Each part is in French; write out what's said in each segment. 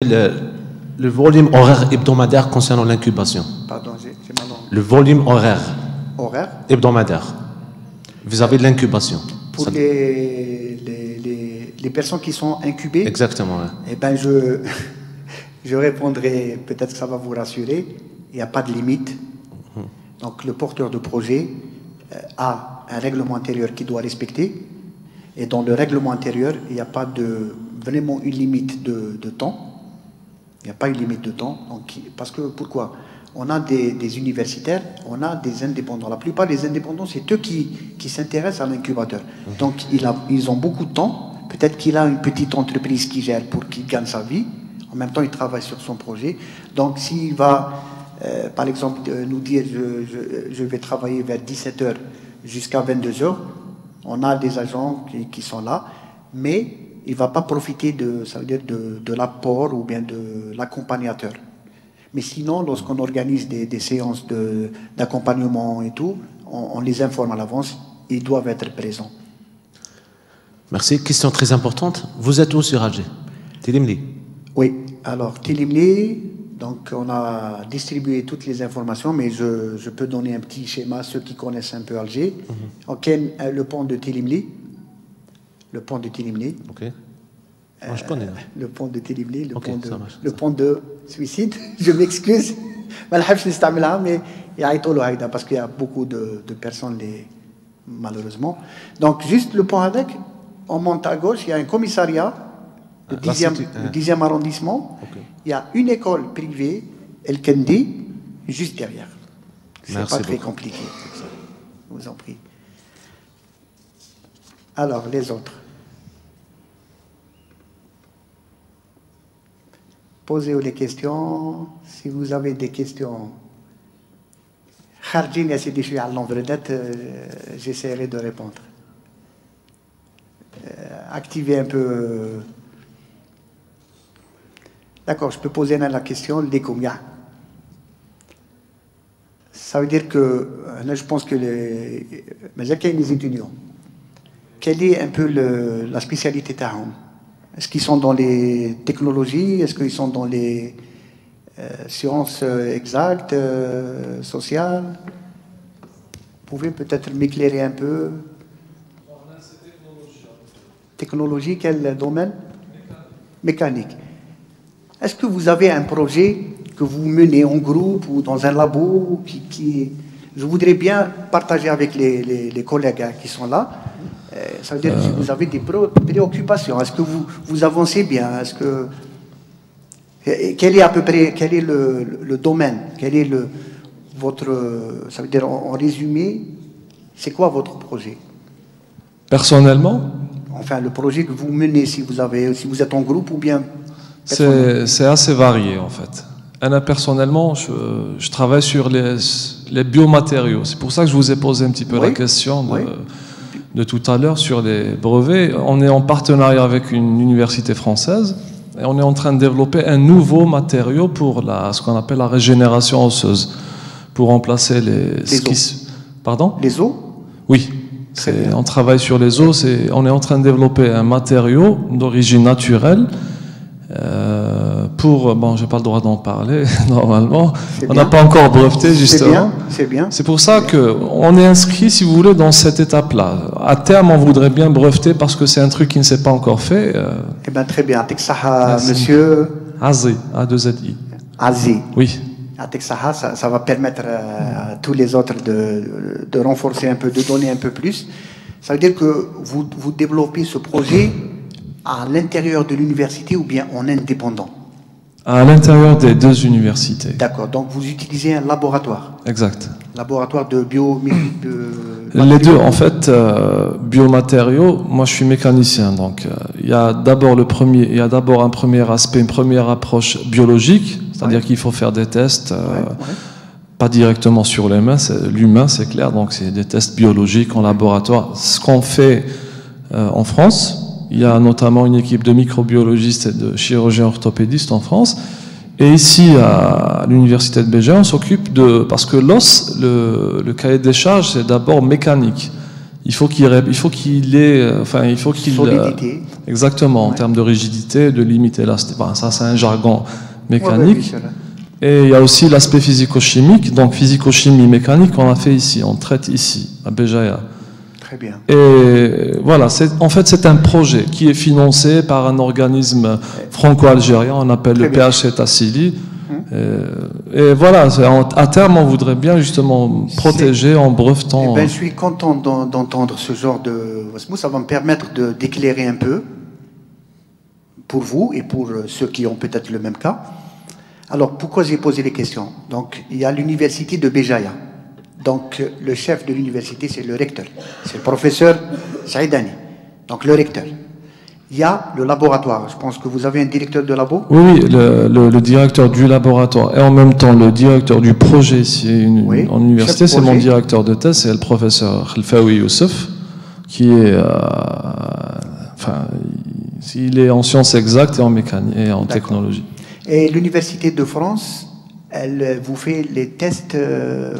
Le, le volume horaire hebdomadaire concernant l'incubation. Pardon, j'ai mal entendu. Le volume horaire Horaire hebdomadaire vis-à-vis de l'incubation. pour Ça- les personnes qui sont incubées. Exactement. Ouais. Eh ben je répondrai, peut-être que ça va vous rassurer, il n'y a pas de limite. Donc le porteur de projet a un règlement intérieur qu'il doit respecter. Et dans le règlement intérieur, il n'y a pas vraiment une limite de temps. Il n'y a pas une limite de temps. Donc, parce que, pourquoi? On a des universitaires, on a des indépendants. La plupart des indépendants, c'est eux qui s'intéressent à l'incubateur. Donc, ils ont beaucoup de temps. Peut-être qu'il a une petite entreprise qui gère pour qu'il gagne sa vie. En même temps, il travaille sur son projet. Donc, s'il va, par exemple, nous dire je vais travailler vers 17h jusqu'à 22h, on a des agents qui sont là, mais il ne va pas profiter ça veut dire de l'apport ou bien de l'accompagnateur. Mais sinon, lorsqu'on organise des séances d'accompagnement et tout, on les informe à l'avance, ils doivent être présents. Merci. Question très importante. Vous êtes où sur Alger? Télimli. Oui, alors Télimli, donc on a distribué toutes les informations, mais je peux donner un petit schéma à ceux qui connaissent un peu Alger. Ok, le pont de Télimli. Le pont de Télimli. Ok. Moi, je connais. Le pont de Télimli, Ok, ça marche. le pont de suicide. Je m'excuse. Mais il y a parce qu'il y a beaucoup de personnes, malheureusement. Donc, juste le pont avec, on monte à gauche, il y a un commissariat, le 10e arrondissement. Ok. Il y a une école privée, El Kendi, juste derrière. C'est Merci pas très beaucoup. compliqué. Je vous en prie. Alors, les autres. Posez-vous les questions. Si vous avez des questions, j'essaierai de répondre. Activez un peu. D'accord, je peux poser la question. Ça veut dire que, là, je pense que les étudiants, quelle est un peu la spécialité Tahom? Est-ce qu'ils sont dans les technologies? Est-ce qu'ils sont dans les sciences exactes, sociales? Vous pouvez peut-être m'éclairer un peu? Technologie, quel domaine? Mécanique. Est-ce que vous avez un projet que vous menez en groupe ou dans un labo je voudrais bien partager avec les collègues qui sont là. Ça veut dire que vous avez des préoccupations. Est-ce que vous avancez bien? Est-ce que quel est à peu près le domaine? Quel est votre, ça veut dire en résumé, c'est quoi votre projet? Personnellement, Enfin, le projet que vous menez, si vous êtes en groupe ou bien c'est assez varié en fait. Personnellement, je travaille sur les biomatériaux. C'est pour ça que je vous ai posé un petit peu la question de tout à l'heure sur les brevets. On est en partenariat avec une université française et on est en train de développer un nouveau matériau pour ce qu'on appelle la régénération osseuse, pour remplacer les os. Pardon? Les os? Oui. On travaille sur les os. On est en train de développer un matériau d'origine naturelle. Bon, j'ai pas le droit d'en parler normalement. On n'a pas encore breveté justement. C'est bien. C'est pour ça qu'on est inscrit, si vous voulez, dans cette étape-là. À terme, on voudrait bien breveter parce que c'est un truc qui ne s'est pas encore fait. Eh bien, très bien. Monsieur Azi, A2ZI. Azi. Oui. Ça va permettre à tous les autres de renforcer un peu, de donner un peu plus. Ça veut dire que vous développez ce projet à l'intérieur de l'université ou bien en indépendant? À l'intérieur des deux universités. D'accord, donc vous utilisez un laboratoire? Exact. Laboratoire de les deux, en fait, biomatériaux, moi je suis mécanicien, donc il y a d'abord un premier aspect, une première approche biologique, c'est-à-dire qu'il faut faire des tests, pas directement sur l'humain, c'est clair, donc c'est des tests biologiques en laboratoire. Ce qu'on fait en France, il y a notamment une équipe de microbiologistes et de chirurgiens orthopédistes en France. Et ici, à l'université de Béja, on s'occupe parce que l'os, le cahier des charges, c'est d'abord mécanique. il faut qu'il ait, enfin, il faut qu'il... Solidité. Exactement, en termes de rigidité, de limite élastique. Enfin, ça, c'est un jargon mécanique. Et il y a aussi l'aspect physico-chimique. Donc, physico-chimie mécanique, on a fait ici, on traite ici, à Béjaïa. Très bien. Et voilà, en fait, c'est un projet qui est financé par un organisme franco-algérien, on appelle le PHC Tassili. Et voilà, à terme, on voudrait bien justement protéger en brevetant. Je suis content d'entendre ce genre de... Ça va me permettre d'éclairer un peu pour vous et pour ceux qui ont peut-être le même cas. Alors, pourquoi j'ai posé les questions? Donc, il y a l'université de Béjaïa. Donc, le chef de l'université, c'est le recteur. C'est le professeur Saïdani. Donc, le recteur. Il y a le laboratoire. Je pense que vous avez un directeur de labo. Oui, le directeur du laboratoire et en même temps le directeur du projet ici en université, c'est mon directeur de thèse, c'est le professeur Khelfaoui Youssef, qui est... enfin, il est en sciences exactes et en mécanique et en technologie. Et l'Université de France, elle vous fait les tests,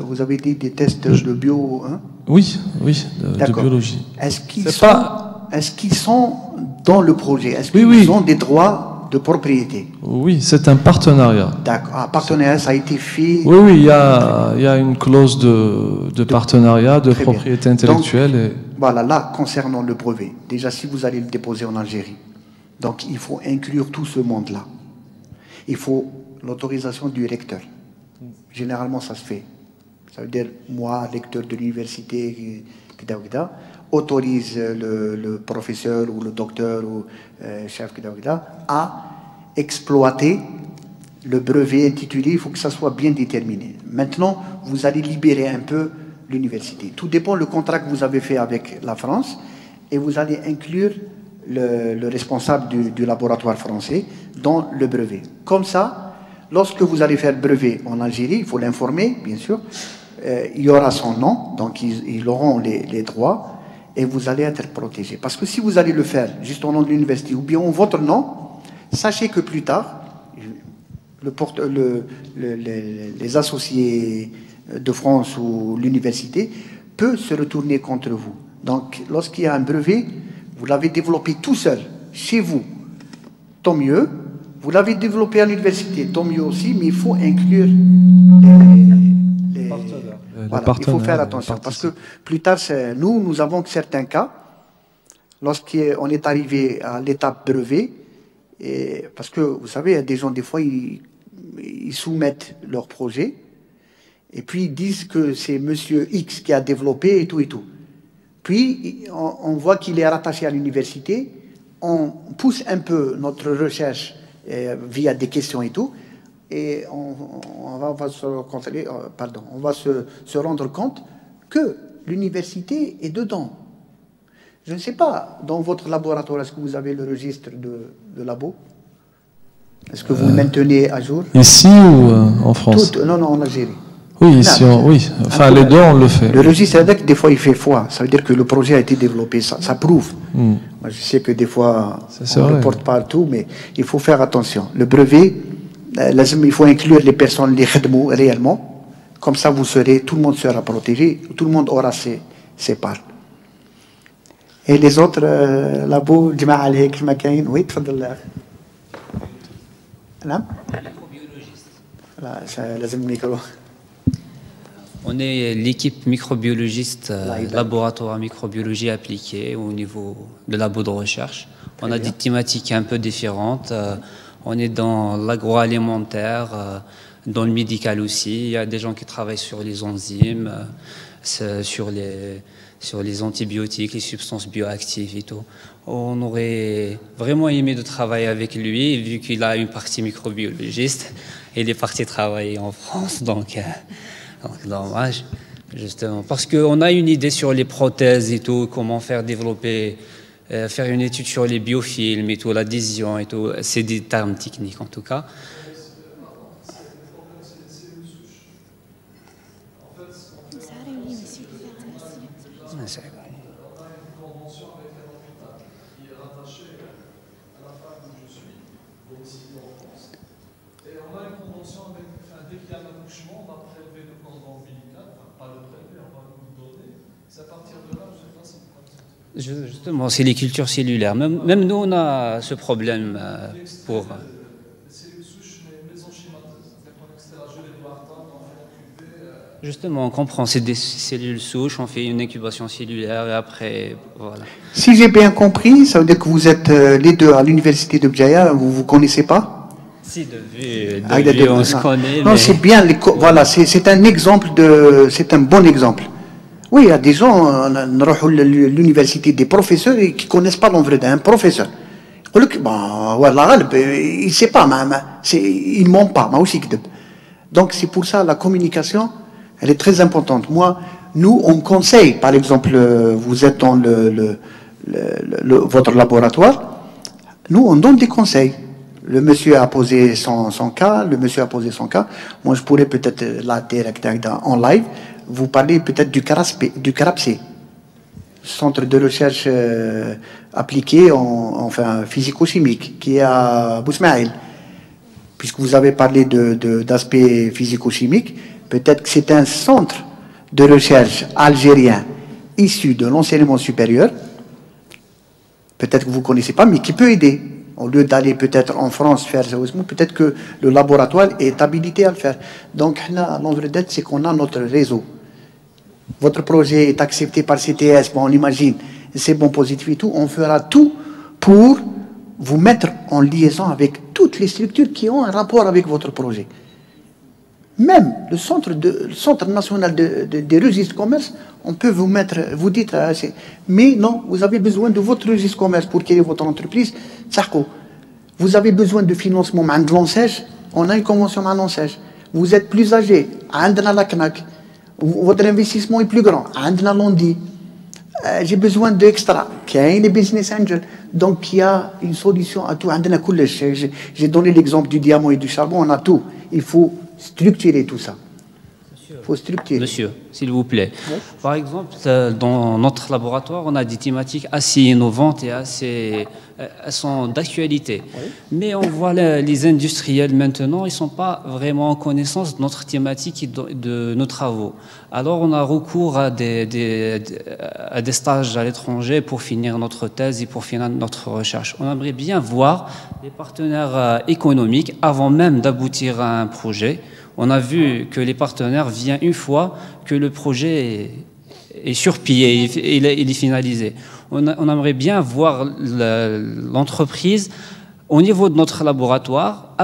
vous avez dit des tests de bio, hein? Oui, de biologie. Est-ce qu'ils sont dans le projet? Est-ce qu'ils ont des droits de propriété? Oui, c'est un partenariat. D'accord. Un partenariat, ça a été fait. Oui, il y a une clause de partenariat, de propriété intellectuelle. Donc, voilà, là, concernant le brevet, déjà, si vous allez le déposer en Algérie, donc il faut inclure tout ce monde-là. Il faut l'autorisation du recteur. Généralement, ça se fait. Ça veut dire, moi, recteur de l'université, autorise le professeur ou le docteur ou chef à exploiter le brevet intitulé. Il faut que ça soit bien déterminé. Maintenant, vous allez libérer un peu l'université. Tout dépend du contrat que vous avez fait avec la France et vous allez inclure le responsable du laboratoire français dans le brevet. Comme ça, lorsque vous allez faire brevet en Algérie, il faut l'informer, bien sûr, il y aura son nom, donc ils auront les droits et vous allez être protégé. Parce que si vous allez le faire juste au nom de l'université ou bien en votre nom, sachez que plus tard, les associés de France ou l'université peuvent se retourner contre vous. Donc, lorsqu'il y a un brevet, vous l'avez développé tout seul, chez vous, tant mieux. Vous l'avez développé à l'université, tant mieux aussi, mais il faut inclure les voilà, il faut faire attention, parce que plus tard, nous avons certains cas, lorsqu'on est arrivé à l'étape brevet, parce que, vous savez, il y a des gens, des fois, ils soumettent leur projet, et puis ils disent que c'est monsieur X qui a développé et tout et tout. Puis, on voit qu'il est rattaché à l'université, on pousse un peu notre recherche via des questions et tout, et on va se rendre compte que l'université est dedans. Je ne sais pas, dans votre laboratoire, est-ce que vous avez le registre de labo? Est-ce que vous le maintenez à jour? Ici ou en France? Non, en Algérie. Oui, ici, oui. Enfin, les deux, on le fait. Le registre ADEC, des fois, il fait foi. Ça veut dire que le projet a été développé. Ça prouve. Moi, je sais que des fois, on ne reporte pas tout, mais il faut faire attention. Le brevet, il faut inclure les personnes, les khedmou, réellement. Comme ça, tout le monde sera protégé. Tout le monde aura ses parts. Et les autres labos, oui, tfadal. On est l'équipe microbiologiste, laboratoire microbiologie appliquée au niveau de labo de recherche. On a des thématiques un peu différentes. On est dans l'agroalimentaire, dans le médical aussi. Il y a des gens qui travaillent sur les enzymes, sur les antibiotiques, les substances bioactives et tout. On aurait vraiment aimé de travailler avec lui, vu qu'il a une partie microbiologiste. Il est parti travailler en France, donc dommage, justement. Parce qu'on a une idée sur les prothèses et tout, comment faire développer, faire une étude sur les biofilms et tout, l'adhésion et tout. C'est des termes techniques en tout cas. À partir de là, je ne sais pas si Justement, c'est les cultures cellulaires. Même nous, on a ce problème pour... Justement, on comprend, c'est des cellules souches, on fait une incubation cellulaire et après, voilà. Si j'ai bien compris, ça veut dire que vous êtes les deux à l'université de Bjaya, vous ne vous connaissez pas? Si, de vue on se connaît. Non, mais... c'est bien, voilà, c'est un exemple c'est un bon exemple. Oui, il y a des gens, l'université, des professeurs qui ne connaissent pas l'envers un professeur. Il ne sait pas, il ne ment pas, donc c'est pour ça la communication, elle est très importante. Nous, on conseille, par exemple, vous êtes dans votre laboratoire, nous, on donne des conseils. Le monsieur a posé son cas, Moi, je pourrais peut-être, là, direct, en live, vous parler peut-être du CARAPC, Centre de recherche appliquée, enfin, physico-chimique, qui est à Bousmaïl. Puisque vous avez parlé d'aspect physico-chimique, peut-être que c'est un centre de recherche algérien issu de l'enseignement supérieur, peut-être que vous ne connaissez pas, mais qui peut aider. Au lieu d'aller peut-être en France faire ça, peut-être que le laboratoire est habilité à le faire. Donc, l'envers c'est qu'on a notre réseau. Votre projet est accepté par CTS, bon, on imagine, c'est bon, positif et tout, on fera tout pour vous mettre en liaison avec toutes les structures qui ont un rapport avec votre projet. Même le Centre national des registres commerce, on peut vous mettre, vous dites, mais non, vous avez besoin de votre registre commerce pour créer votre entreprise. Vous avez besoin de financement de l'ANSEJ, on a une convention avec l'ANSEJ. Vous êtes plus âgé, votre investissement est plus grand, j'ai besoin d'extra, qui a les business angels. Donc il y a une solution à tout. J'ai donné l'exemple du diamant et du charbon, on a tout. Il faut structurer tout ça. Monsieur, s'il vous plaît. Oui. Par exemple, dans notre laboratoire, on a des thématiques assez innovantes et elles sont d'actualité. Oui. Mais on voit les industriels maintenant, ils ne sont pas vraiment en connaissance de notre thématique et de nos travaux. Alors on a recours à des stages à l'étranger pour finir notre thèse et pour finir notre recherche. On aimerait bien voir les partenaires économiques avant même d'aboutir à un projet. On a vu que les partenaires viennent une fois que le projet est sur pied, il est finalisé. On aimerait bien voir l'entreprise au niveau de notre laboratoire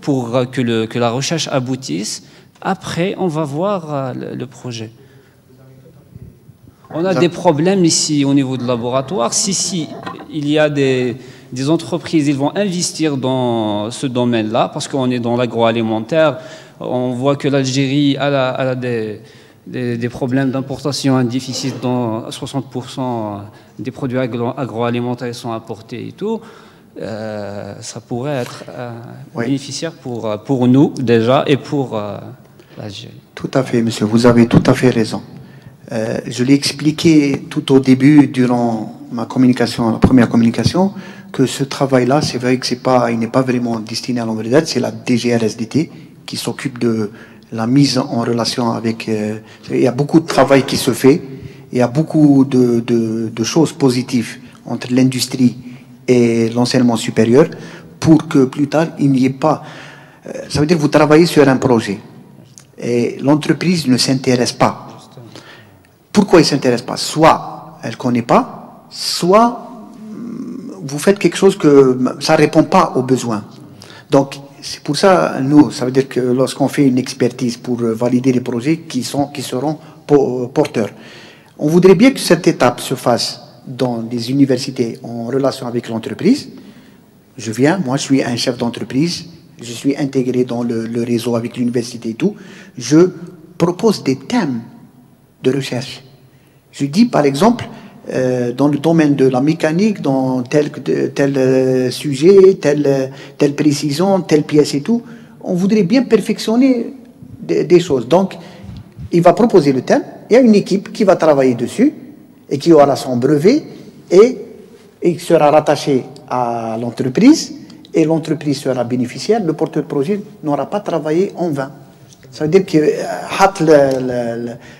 pour que la recherche aboutisse. Après, on va voir le projet. On a des problèmes ici au niveau du laboratoire. Si il y a des entreprises, ils vont investir dans ce domaine-là parce qu'on est dans l'agroalimentaire. On voit que l'Algérie a des problèmes d'importation, un déficit dans 60% des produits agroalimentaires sont importés et tout. Ça pourrait être bénéficiaire pour nous déjà et pour l'Algérie. Tout à fait, monsieur, vous avez tout à fait raison. Je l'ai expliqué tout au début, durant ma communication, la première communication, que ce travail-là, c'est vrai que il n'est pas vraiment destiné à l'envers d'aide, c'est la DGRSDT qui s'occupe de la mise en relation avec... il y a beaucoup de travail qui se fait, il y a beaucoup de choses positives entre l'industrie et l'enseignement supérieur pour que plus tard, il n'y ait pas... ça veut dire que vous travaillez sur un projet et l'entreprise ne s'intéresse pas. Pourquoi elle ne s'intéresse pas? Soit elle ne connaît pas, soit vous faites quelque chose que ça ne répond pas aux besoins. Donc, c'est pour ça, nous, ça veut dire que lorsqu'on fait une expertise pour valider les projets qui seront porteurs, on voudrait bien que cette étape se fasse dans des universités en relation avec l'entreprise. Moi je suis un chef d'entreprise, je suis intégré dans le réseau avec l'université et tout. Je propose des thèmes de recherche. Je dis, par exemple, dans le domaine de la mécanique, dans tel sujet, telle précision, telle pièce et tout, on voudrait bien perfectionner des choses. Donc, il va proposer le thème, il y a une équipe qui va travailler dessus et qui aura son brevet et il sera rattaché à l'entreprise et l'entreprise sera bénéficiaire. Le porteur de projet n'aura pas travaillé en vain. Ça veut dire que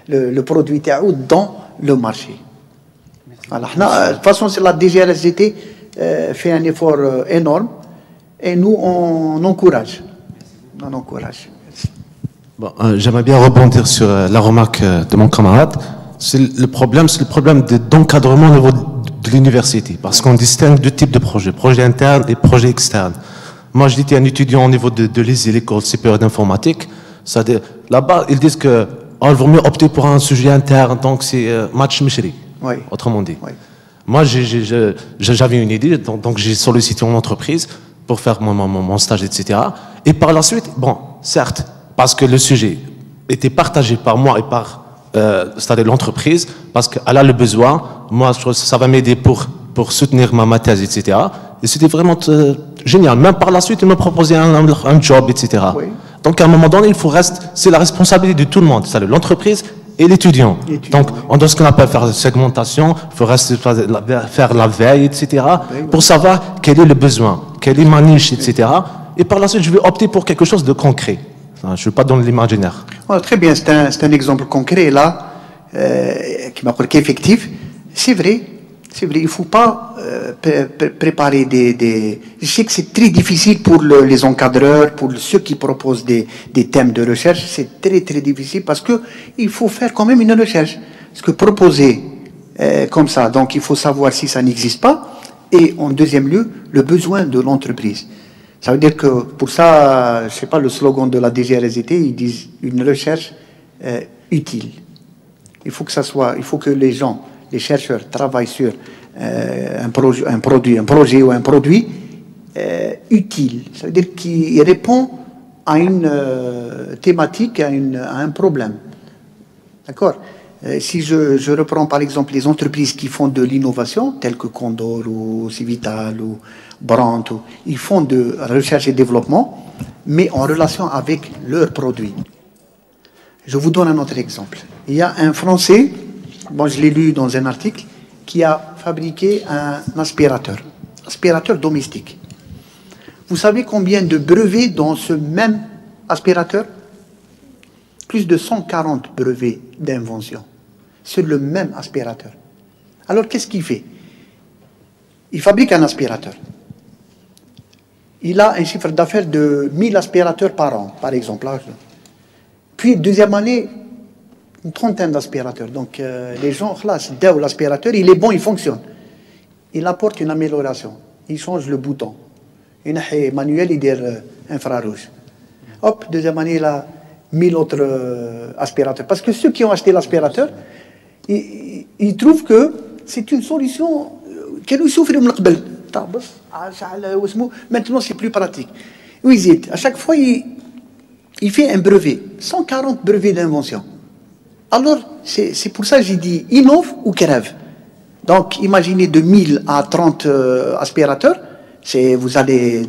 le produit dans le marché. Voilà. De toute façon, la DGRSGT fait un effort énorme et nous, on encourage. On encourage. Bon, j'aimerais bien rebondir sur la remarque de mon camarade. C'est le problème d'encadrement au niveau de l'université, parce qu'on distingue deux types de projets, projet interne et projet externe. Moi, j'étais un étudiant au niveau de l'ESI, l'école supérieure d'informatique. Là-bas, ils disent que il vaut mieux opter pour un sujet interne, donc c'est match mishri, Oui. autrement dit. Oui. Moi, j'avais une idée, donc j'ai sollicité une entreprise pour faire mon stage, etc. Et par la suite, bon, certes, parce que le sujet était partagé par moi et par c'est-à-dire l'entreprise, parce qu'elle a le besoin, moi, ça va m'aider pour soutenir ma thèse, etc. Et c'était vraiment génial. Même par la suite, ils me proposaient un job, etc. Oui. Donc, à un moment donné, c'est la responsabilité de tout le monde, c'est-à-dire l'entreprise et l'étudiant. Donc, on doit ce qu'on appelle faire segmentation, il faut faire la veille, etc., pour savoir quel est le besoin, quelle est ma niche, etc. Et par la suite, je vais opter pour quelque chose de concret. Je ne veux pas donner l'imaginaire. Oh, très bien, c'est un exemple concret là, qui m'a paru effectif. C'est vrai, il ne faut pas préparer des... Je sais que c'est très difficile pour les encadreurs, pour ceux qui proposent des thèmes de recherche, c'est très très difficile parce qu'il faut faire quand même une recherche. Parce que proposer comme ça, donc il faut savoir si ça n'existe pas, et en deuxième lieu, le besoin de l'entreprise. Ça veut dire que pour ça, je ne sais pas, le slogan de la DGRSGT, ils disent une recherche utile. Il faut que les gens, les chercheurs travaillent sur un projet ou un produit utile. Ça veut dire qu'il répond à une thématique, à un problème. D'accord? Si je reprends par exemple les entreprises qui font de l'innovation, telles que Condor ou Civital ou Brandt, ils font de recherche et développement, mais en relation avec leurs produits. Je vous donne un autre exemple. Il y a un Français, bon, je l'ai lu dans un article, qui a fabriqué un aspirateur domestique. Vous savez combien de brevets dans ce même aspirateur? Plus de 140 brevets d'invention sur le même aspirateur. Alors qu'est-ce qu'il fait? Il fabrique un aspirateur. Il a un chiffre d'affaires de 1000 aspirateurs par an, par exemple. Puis, deuxième année, une trentaine d'aspirateurs. Donc, les gens, l'aspirateur, il est bon, il fonctionne. Il apporte une amélioration. Il change le bouton. Il est manuel, il dit infrarouge. Hop, deuxième année, il a 1000 autres aspirateurs. Parce que ceux qui ont acheté l'aspirateur, ils trouvent que c'est une solution qui souffre de maintenant, c'est plus pratique. Oui, à chaque fois, il fait un brevet. 140 brevets d'invention. Alors, c'est pour ça que j'ai dit innove ou crève. Donc, imaginez de 1000 à 30 aspirateurs, vous allez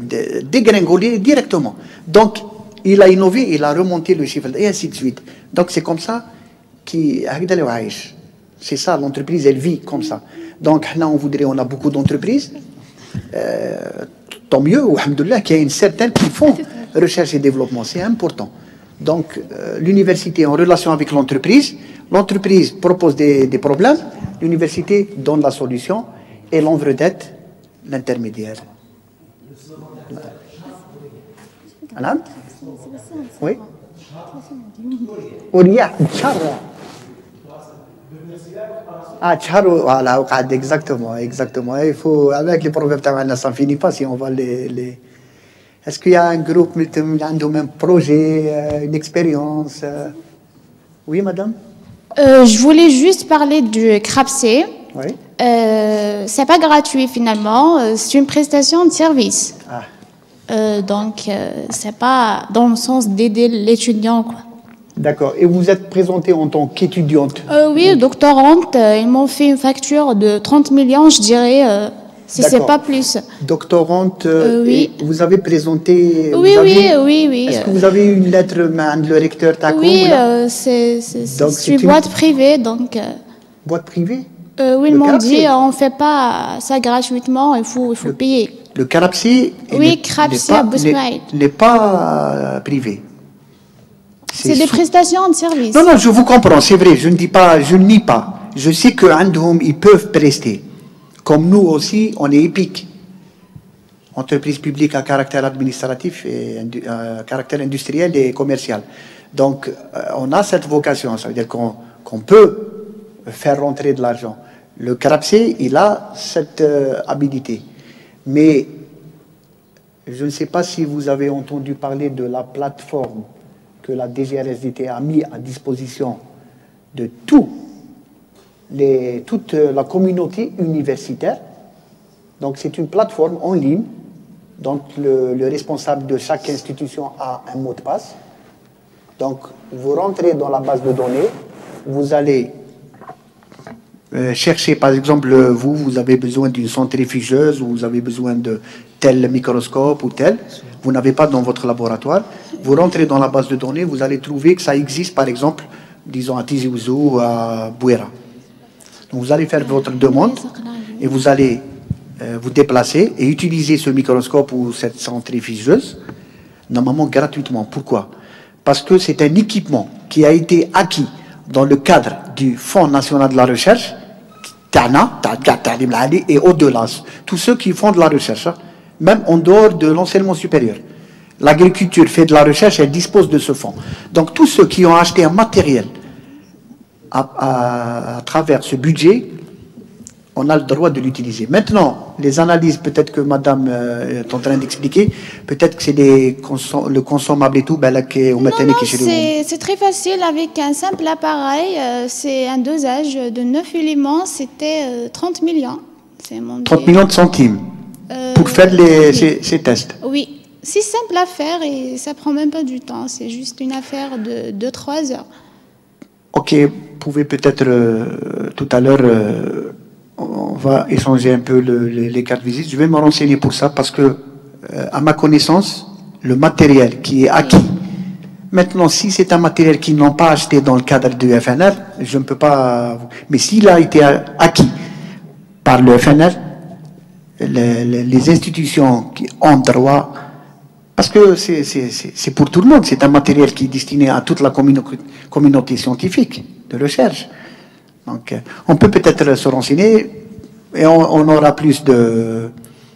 dégringoler directement. Donc, il a innové, il a remonté le chiffre, et ainsi de suite. Donc, c'est comme ça c'est ça, l'entreprise, elle vit comme ça. Donc, là, on a beaucoup d'entreprises. Tant mieux, alhamdoulilah, qu'il y a une certaine qui font recherche et développement. C'est important. Donc, l'université en relation avec l'entreprise, l'entreprise propose des problèmes, l'université donne la solution et l'on vedette l'intermédiaire. Alain? Oui? Ah, Tcharo, voilà, exactement. Il faut, avec les problèmes, ça ne finit pas si on va les... Est-ce qu'il y a un groupe qui a un projet, une expérience? Oui, madame? Je voulais juste parler du CRAPC. Oui. C'est pas gratuit finalement, c'est une prestation de service. Ah. Donc, c'est pas dans le sens d'aider l'étudiant, quoi. D'accord. Et vous êtes présentée en tant qu'étudiante? Oui, doctorante. Ils m'ont fait une facture de 30 millions, je dirais, si c'est pas plus. Doctorante, oui. Vous avez présenté... Oui. Est-ce que vous avez eu une lettre de le recteur Takoum? Oui, c'est une boîte privée, donc... Boîte privée? Oui, ils m'ont dit, on ne fait pas ça gratuitement, il faut payer. Le CRAPC? Oui, CRAPC à Bousmaïl. N'est pas privé. C'est des prestations de service. Non, je vous comprends, c'est vrai, je ne nie pas. je sais qu'Andhom, ils peuvent prester. Comme nous aussi, on est EPIC. Entreprise publique à caractère administratif et à caractère industriel et commercial. Donc, on a cette vocation, ça veut dire qu'on peut faire rentrer de l'argent. Le CRAPC, il a cette habilité. Mais je ne sais pas si vous avez entendu parler de la plateforme que la DGRSDT a mis à disposition de toute la communauté universitaire. Donc, c'est une plateforme en ligne. Donc, le responsable de chaque institution a un mot de passe. Donc, vous rentrez dans la base de données, vous allez chercher, par exemple, vous avez besoin d'une centrifugeuse, ou vous avez besoin de tel microscope ou tel, vous n'avez pas dans votre laboratoire, vous rentrez dans la base de données, vous allez trouver que ça existe, par exemple, disons à Tizi Ouzou ou à Bouera. Donc, vous allez faire votre demande et vous allez vous déplacer et utiliser ce microscope ou cette centrifugeuse, normalement gratuitement. Pourquoi? Parce que c'est un équipement qui a été acquis dans le cadre du Fonds national de la recherche, et au-delà, tous ceux qui font de la recherche, même en dehors de l'enseignement supérieur. L'agriculture fait de la recherche, elle dispose de ce fonds. Donc tous ceux qui ont acheté un matériel à travers ce budget, on a le droit de l'utiliser. Maintenant, les analyses, peut-être que madame est en train d'expliquer, peut-être que c'est le consommable et tout, ben là, c'est très facile avec un simple appareil. C'est un dosage de 9 éléments, c'était 30 millions. 30 millions de centimes pour faire ces tests. Oui, c'est simple à faire et ça prend même pas du temps. C'est juste une affaire de 2-3 heures. Ok, vous pouvez peut-être tout à l'heure... on va échanger un peu les cartes visites. Je vais me renseigner pour ça parce que, à ma connaissance, le matériel qui est acquis, maintenant, si c'est un matériel qu'ils n'ont pas acheté dans le cadre du FNR, je ne peux pas... Mais s'il a été acquis par le FNR, les institutions qui ont droit... Parce que c'est pour tout le monde, c'est un matériel qui est destiné à toute la communauté scientifique de recherche. Donc, on peut peut-être se renseigner et on aura plus de...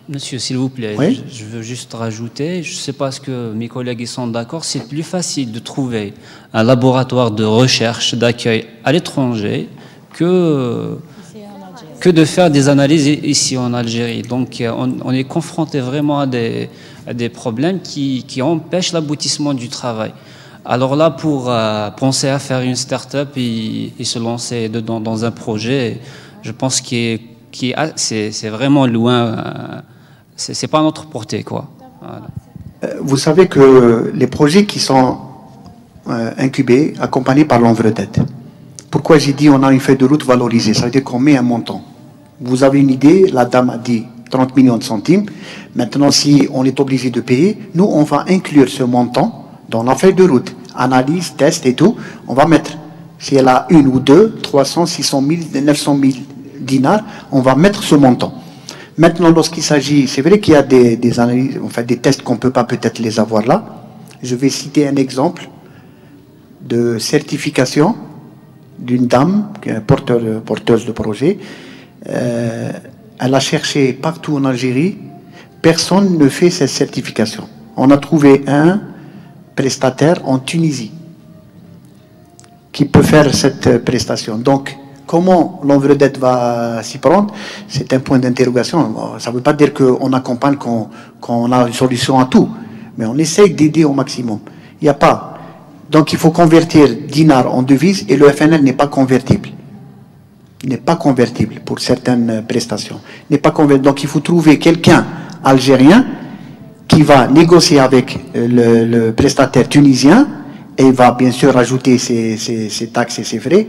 Monsieur, s'il vous plaît, oui? je veux juste rajouter, je ne sais pas ce que mes collègues sont d'accord, c'est plus facile de trouver un laboratoire de recherche, d'accueil à l'étranger que de faire des analyses ici en Algérie. Donc, on est confronté vraiment à des problèmes qui empêchent l'aboutissement du travail. Alors là, pour penser à faire une start-up et se lancer dedans dans un projet, je pense que c'est vraiment loin, c'est pas à notre portée, quoi. Voilà. Vous savez que les projets qui sont incubés, accompagnés par l'ONVREDET, pourquoi j'ai dit on a une feuille de route valorisée? Ça veut dire qu'on met un montant. Vous avez une idée, la dame a dit 30 millions de centimes. Maintenant, si on est obligé de payer, nous, on va inclure ce montant dans la feuille de route, analyse, test et tout, on va mettre, si elle a une ou deux, 300, 600 000, 900 000 dinars, on va mettre ce montant. Maintenant, lorsqu'il s'agit, c'est vrai qu'il y a des analyses, enfin des tests qu'on ne peut pas peut-être les avoir là. Je vais citer un exemple de certification d'une dame, qui est porteuse de projet. Elle a cherché partout en Algérie, personne ne fait cette certification. On a trouvé un prestataire en Tunisie qui peut faire cette prestation. Donc, comment l'ONVREDET va s'y prendre? C'est un point d'interrogation. Ça ne veut pas dire qu'on accompagne, qu'on a une solution à tout, mais on essaye d'aider au maximum. Il n'y a pas. Donc, il faut convertir dinar en devise et le FNL n'est pas convertible. Il n'est pas convertible pour certaines prestations. Il n'est pas convertible. Donc, il faut trouver quelqu'un algérien qui va négocier avec le prestataire tunisien et il va bien sûr ajouter ses taxes et ses frais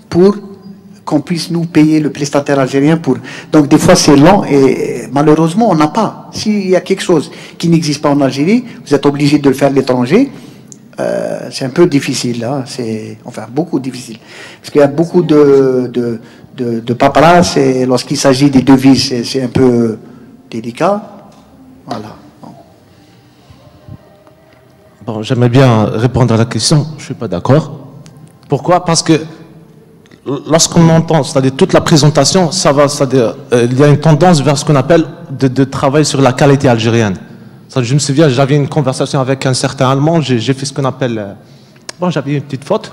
pour qu'on puisse nous payer le prestataire algérien pour... Donc des fois c'est lent et malheureusement on n'a pas. S'il y a quelque chose qui n'existe pas en Algérie, vous êtes obligé de le faire à l'étranger, c'est un peu difficile, hein. C'est enfin beaucoup difficile. Parce qu'il y a beaucoup de paperasse et lorsqu'il s'agit des devises, c'est un peu délicat. Voilà. Bon, j'aimerais bien répondre à la question. Je ne suis pas d'accord. Pourquoi? Parce que lorsqu'on entend, c'est-à-dire toute la présentation, ça va, c'est-à-dire, il y a une tendance vers ce qu'on appelle de travail sur la qualité algérienne. Je me souviens, j'avais une conversation avec un certain Allemand, j'ai fait ce qu'on appelle, bon, j'avais une petite faute.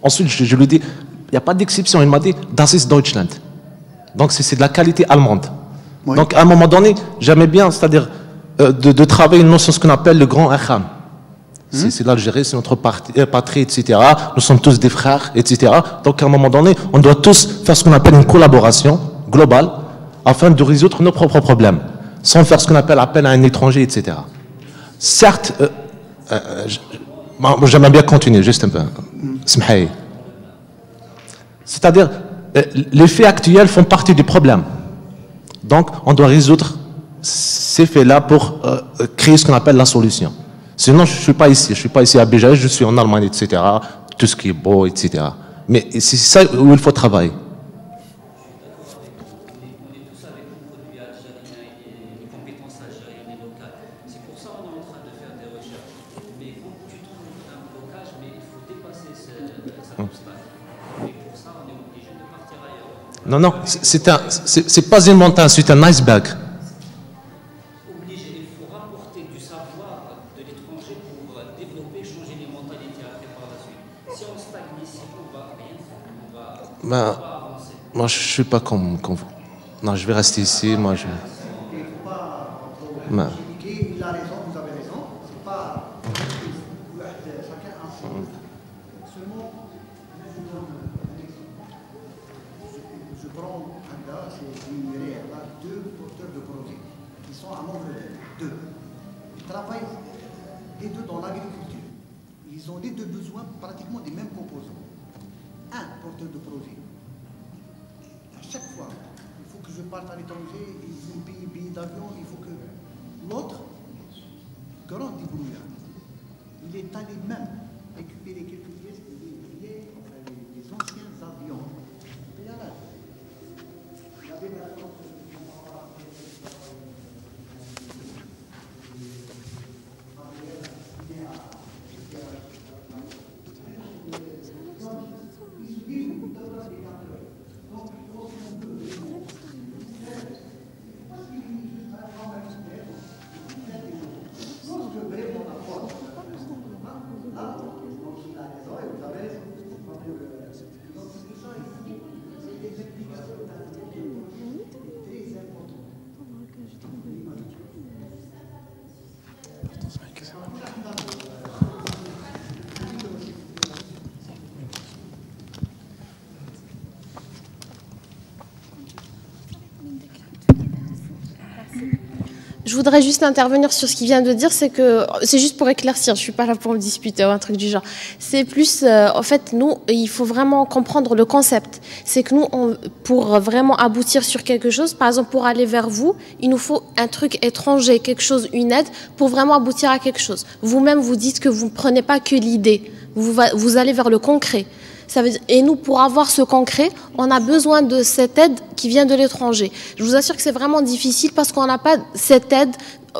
Ensuite, je lui dis, il n'y a pas d'exception. Il m'a dit, das ist Deutschland. Donc, c'est de la qualité allemande. Oui. Donc, à un moment donné, j'aimais bien, c'est-à-dire de travailler une notion, ce qu'on appelle le grand Akham. C'est l'Algérie, c'est notre patrie, etc. Nous sommes tous des frères, etc. Donc, à un moment donné, on doit tous faire ce qu'on appelle une collaboration globale afin de résoudre nos propres problèmes, sans faire ce qu'on appelle appel à un étranger, etc. Certes, j'aimerais bien continuer, juste un peu. C'est-à-dire, les faits actuels font partie du problème. Donc, on doit résoudre ces faits-là pour créer ce qu'on appelle la solution. Sinon, je ne suis pas ici à Béjaï, je suis en Allemagne, etc. Tout ce qui est beau, etc. Mais c'est ça où il faut travailler. Non, non, c'est pas une montagne, c'est un iceberg. Obligé, il faut rapporter du savoir de l'étranger pour développer, changer les mentalités après par la suite. Si on stagne ici, on va rien faire, on va pas avancer. Moi, je suis pas comme vous. Non, je vais rester ici, moi je... Il ne faut pas critiquer, il a raison, vous avez raison. C'est pas... Chacun a son... Seulement, je donne un exemple. Je prends un gars, c'est une là, 2 porteurs de projet qui sont à Montréal. 2. Ils travaillent les 2 dans l'agriculture. Ils ont les 2 besoins pratiquement des mêmes composants. Un porteur de projet. À chaque fois, il faut que je parte à l'étranger, il faut me payer billet d'avion, il faut que... L'autre, grand débrouillard, il est allé même récupérer quelques pièces, les anciens avions. Et là, il y avait maintenant... Je voudrais juste intervenir sur ce qu'il vient de dire, c'est que c'est juste pour éclaircir, je suis pas là pour me disputer ou un truc du genre. C'est plus, en fait, nous, il faut vraiment comprendre le concept. C'est que nous, pour vraiment aboutir sur quelque chose, par exemple, pour aller vers vous, il nous faut un truc étranger, quelque chose, une aide, pour vraiment aboutir à quelque chose. Vous-même, vous dites que vous ne prenez pas que l'idée, vous allez vers le concret. Ça veut dire, et nous, pour avoir ce concret, on a besoin de cette aide qui vient de l'étranger. Je vous assure que c'est vraiment difficile parce qu'on n'a pas cette aide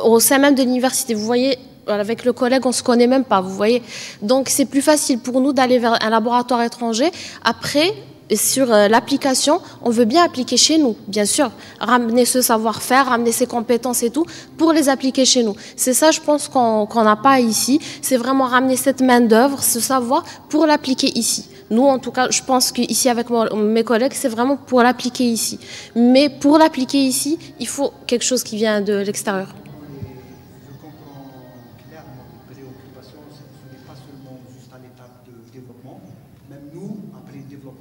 au sein même de l'université. Vous voyez, avec le collègue, on ne se connaît même pas, vous voyez. Donc, c'est plus facile pour nous d'aller vers un laboratoire étranger. Après, sur l'application, on veut bien appliquer chez nous, bien sûr. Ramener ce savoir-faire, ramener ces compétences et tout, pour les appliquer chez nous. C'est ça, je pense, qu'on n'a pas ici. C'est vraiment ramener cette main-d'œuvre, ce savoir, pour l'appliquer ici. Nous, en tout cas, je pense qu'ici, avec mes collègues, c'est vraiment pour l'appliquer ici. Mais pour l'appliquer ici, il faut quelque chose qui vient de l'extérieur. Je comprends clairement les préoccupations, ce n'est pas seulement juste à l'étape de développement. Même nous, après le développement,